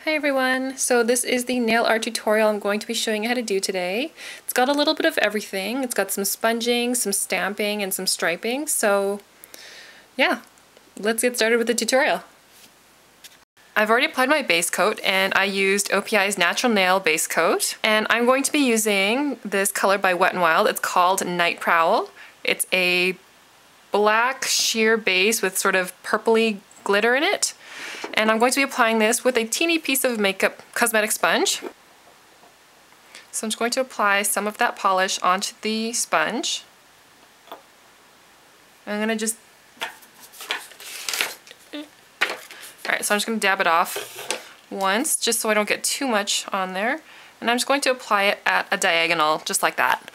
Hi everyone! So this is the nail art tutorial I'm going to be showing you how to do today. It's got a little bit of everything. It's got some sponging, some stamping, and some striping. So yeah, let's get started with the tutorial. I've already applied my base coat and I used OPI's Natural Nail base coat. And I'm going to be using this color by Wet n Wild. It's called Night Prowl. It's a black sheer base with sort of purpley glitter in it. And I'm going to be applying this with a teeny piece of makeup cosmetic sponge. So I'm just going to apply some of that polish onto the sponge. I'm going to just... Alright, so I'm just going to dab it off once, just so I don't get too much on there. And I'm just going to apply it at a diagonal, just like that.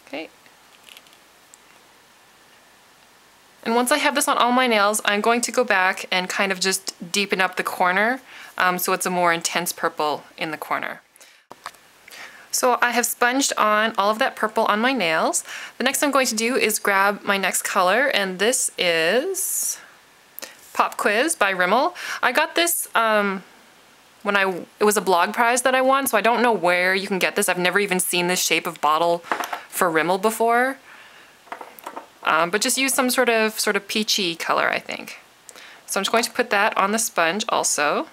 Okay. And once I have this on all my nails, I'm going to go back and kind of just deepen up the corner so it's a more intense purple in the corner. So I have sponged on all of that purple on my nails. The next thing I'm going to do is grab my next color, and this is Pop Quiz by Rimmel. I got this when it was a blog prize that I won, so I don't know where you can get this. I've never even seen this shape of bottle for Rimmel before. But just use some sort of peachy color, I think. So I'm just going to put that on the sponge also.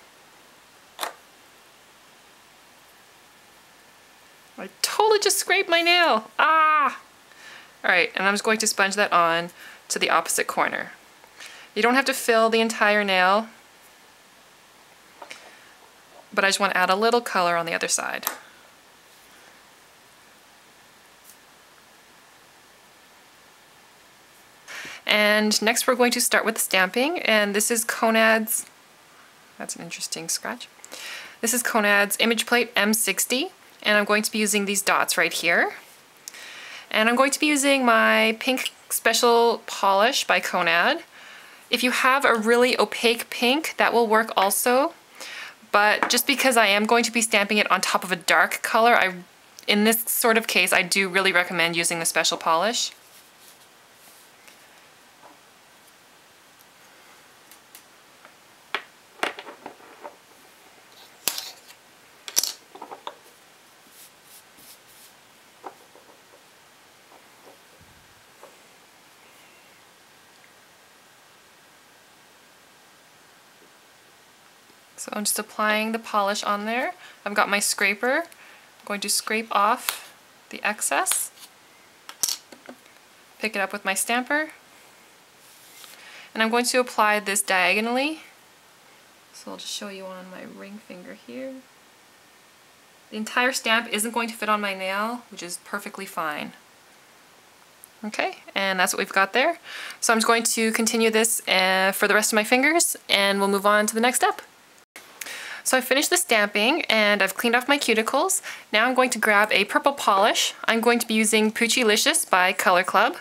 I totally just scraped my nail. Ah! Alright, and I'm just going to sponge that on to the opposite corner. You don't have to fill the entire nail, but I just want to add a little color on the other side. And next we're going to start with stamping, and this is Conad's, that's an interesting scratch. This is Conad's Image Plate M60, and I'm going to be using these dots right here. And I'm going to be using my pink special polish by Conad. If you have a really opaque pink, that will work also. But just because I am going to be stamping it on top of a dark color, in this sort of case, I do really recommend using the special polish. So I'm just applying the polish on there. I've got my scraper. I'm going to scrape off the excess. Pick it up with my stamper. And I'm going to apply this diagonally. So I'll just show you on my ring finger here. The entire stamp isn't going to fit on my nail, which is perfectly fine. Okay, and that's what we've got there. So I'm just going to continue this for the rest of my fingers, and we'll move on to the next step. So I finished the stamping and I've cleaned off my cuticles. Now I'm going to grab a purple polish. I'm going to be using Puccilicious by Color Club.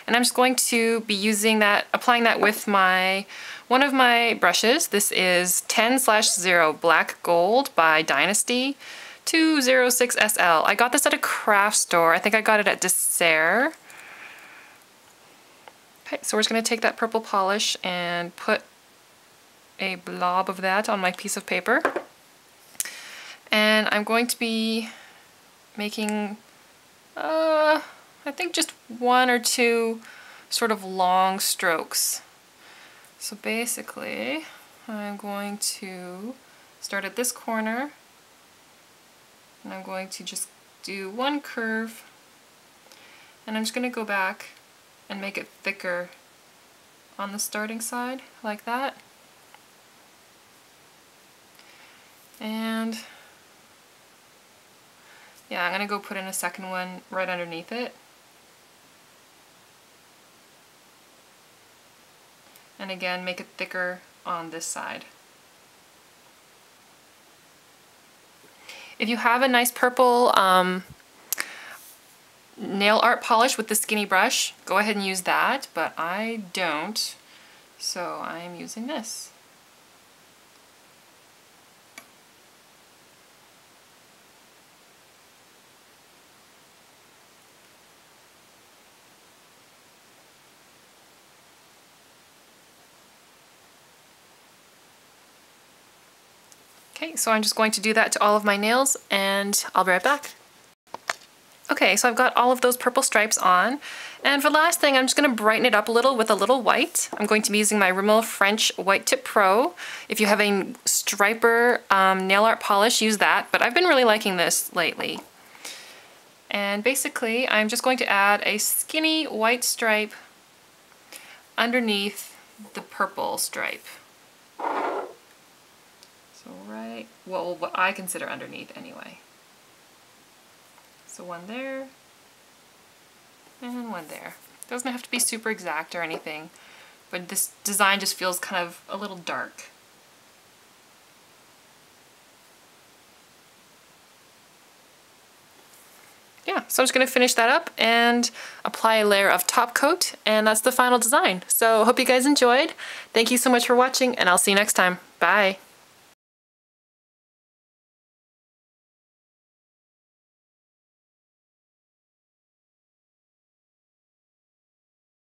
And I'm just going to be using that, applying that with one of my brushes. This is 10/0 Black Gold by Dynasty 206SL. I got this at a craft store. I think I got it at Dessert. Okay, so we're just going to take that purple polish and put a blob of that on my piece of paper. And I'm going to be making, I think just one or two sort of long strokes. So basically, I'm going to start at this corner, and I'm going to just do one curve, and I'm just going to go back and make it thicker on the starting side, like that. And yeah, I'm going to go put in a second one right underneath it. And again, make it thicker on this side. If you have a nice purple nail art polish with the skinny brush, go ahead and use that, but I don't, so I'm using this. Okay, so I'm just going to do that to all of my nails and I'll be right back. Okay, so I've got all of those purple stripes on. And for the last thing, I'm just going to brighten it up a little with a little white. I'm going to be using my Rimmel French White Tip Pro. If you have a striper nail art polish, use that. But I've been really liking this lately. And basically, I'm just going to add a skinny white stripe underneath the purple stripe. So right, well, what I consider underneath anyway. So one there, and one there. Doesn't have to be super exact or anything, but this design just feels kind of a little dark. Yeah, so I'm just going to finish that up and apply a layer of top coat, and that's the final design. So hope you guys enjoyed. Thank you so much for watching, and I'll see you next time. Bye!